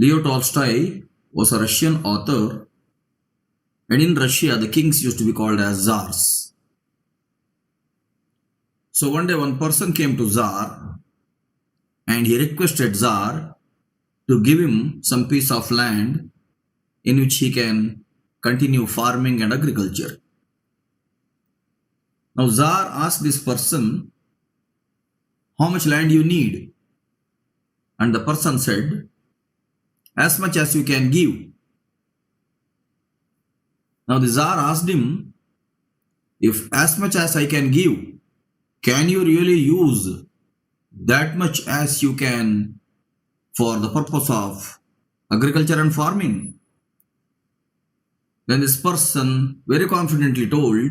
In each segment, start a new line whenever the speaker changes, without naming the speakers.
Leo Tolstoy was a Russian author, and in Russia, the kings used to be called as czars. So one day, one person came to Tsar and he requested Tsar to give him some piece of land in which he can continue farming and agriculture. Now, Tsar asked this person, how much land you need? And the person said, as much as you can give. Now the Tsar asked him, if as much as I can give, can you really use that much as you can for the purpose of agriculture and farming? Then this person very confidently told,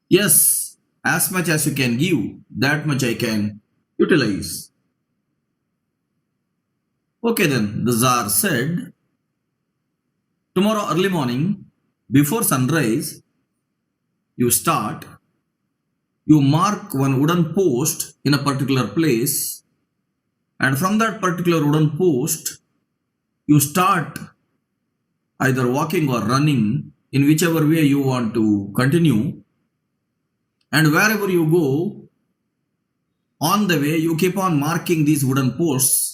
yes, as much as you can give, that much I can utilize. Okay, then the Tsar said, tomorrow early morning, before sunrise, you mark one wooden post in a particular place, and from that particular wooden post, you start either walking or running in whichever way you want to continue, and wherever you go, on the way, you keep on marking these wooden posts.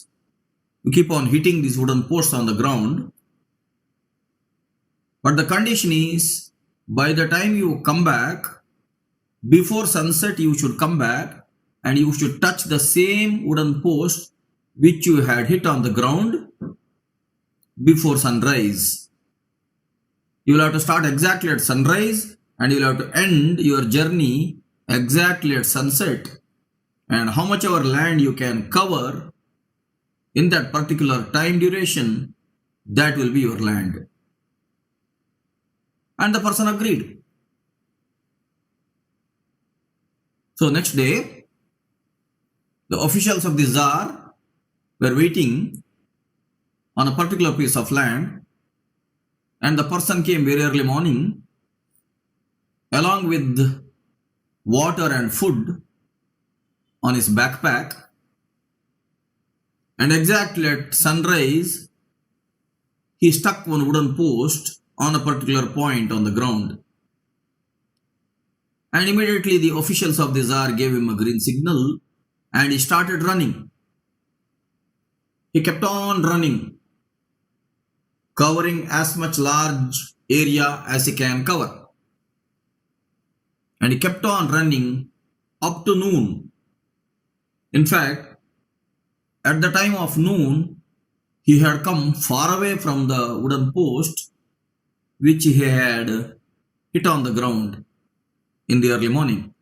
You keep on hitting these wooden posts on the ground. But the condition is, by the time you come back, before sunset you should come back and you should touch the same wooden post which you had hit on the ground before sunrise. You will have to start exactly at sunrise and you will have to end your journey exactly at sunset. And how much ever land you can cover in that particular time duration, that will be your land. And the person agreed. So next day, the officials of the Tsar were waiting on a particular piece of land, and the person came very early morning along with water and food on his backpack. And exactly at sunrise, he stuck one wooden post on a particular point on the ground. And immediately the officials of the Tsar gave him a green signal and he started running. He kept on running, covering as much large area as he can cover. And he kept on running up to noon. In fact, at the time of noon, he had come far away from the wooden post which he had hit on the ground in the early morning.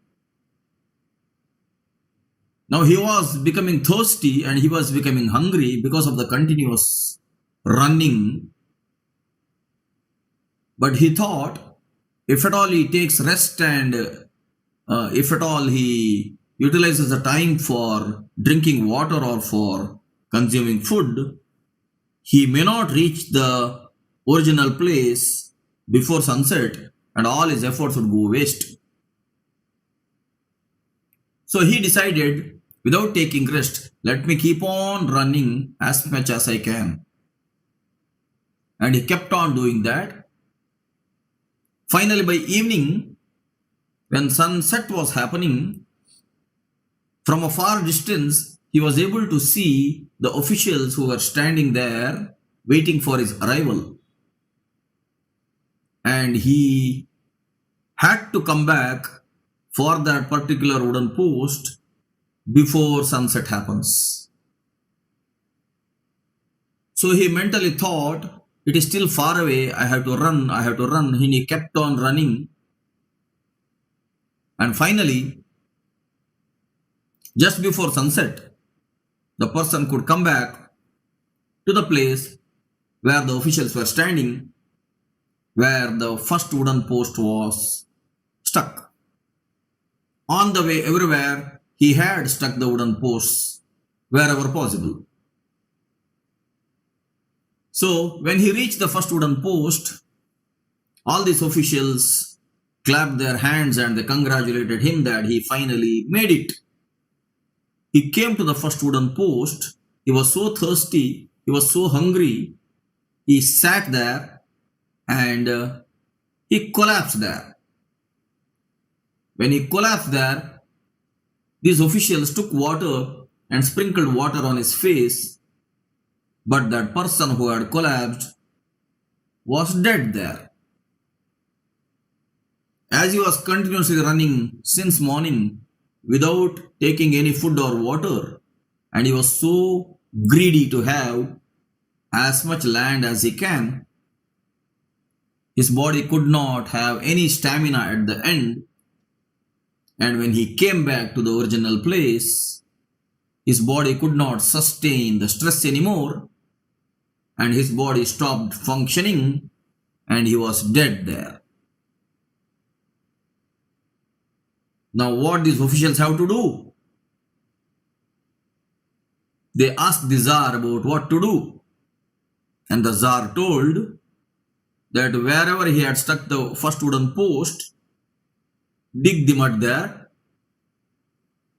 Now he was becoming thirsty and he was becoming hungry because of the continuous running. But he thought, if at all he takes rest and if at all he utilizes the time for drinking water or for consuming food, he may not reach the original place before sunset and all his efforts would go waste. So he decided, without taking rest, let me keep on running as much as I can. And he kept on doing that. Finally, by evening, when sunset was happening, from a far distance, he was able to see the officials who were standing there waiting for his arrival. And he had to come back for that particular wooden post before sunset happens. So he mentally thought, it is still far away, I have to run. And he kept on running. And finally, just before sunset, the person could come back to the place where the officials were standing, where the first wooden post was stuck. On the way everywhere, he had stuck the wooden posts wherever possible. So when he reached the first wooden post, all these officials clapped their hands and they congratulated him that he finally made it. He came to the first wooden post. He was so thirsty, he was so hungry, he sat there and he collapsed there. When he collapsed there, these officials took water and sprinkled water on his face, but that person who had collapsed was dead there. As he was continuously running since morning without taking any food or water, and he was so greedy to have as much land as he can, his body could not have any stamina at the end, and when he came back to the original place, his body could not sustain the stress anymore, and his body stopped functioning, and he was dead there. Now, what these officials have to do? They asked the Tsar about what to do, and the Tsar told that wherever he had stuck the first wooden post, dig the mud there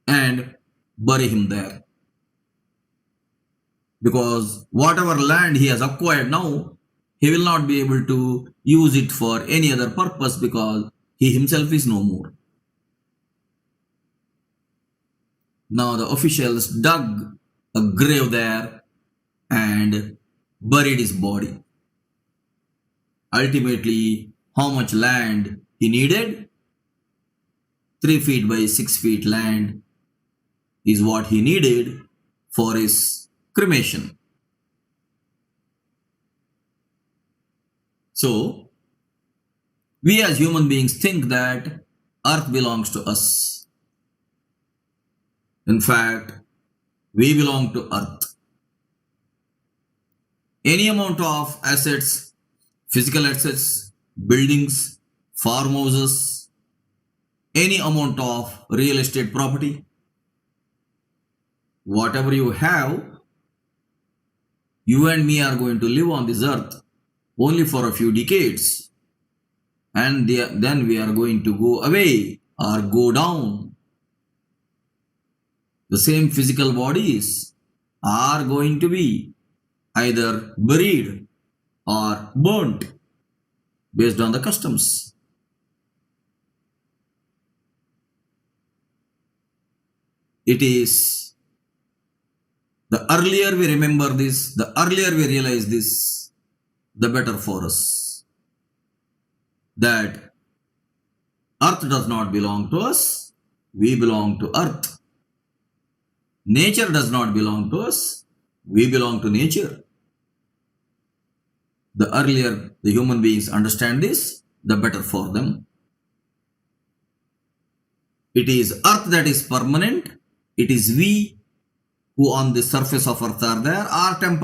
and bury him there. Because whatever land he has acquired now, he will not be able to use it for any other purpose because he himself is no more. Now the officials dug a grave there and buried his body. Ultimately, how much land he needed? 3 feet by 6 feet land is what he needed for his cremation. So, we as human beings think that earth belongs to us. In fact, we belong to earth. Any amount of assets, physical assets, buildings, farmhouses, any amount of real estate property, whatever you have, you and me are going to live on this earth only for a few decades, and then we are going to go away or go down. The same physical bodies are going to be either buried or burnt based on the customs. It is the earlier we remember this, the earlier we realize this, the better for us. That earth does not belong to us, we belong to earth. Nature does not belong to us, we belong to nature. The earlier the human beings understand this, the better for them. It is earth that is permanent, it is we who on the surface of earth are there are temporary.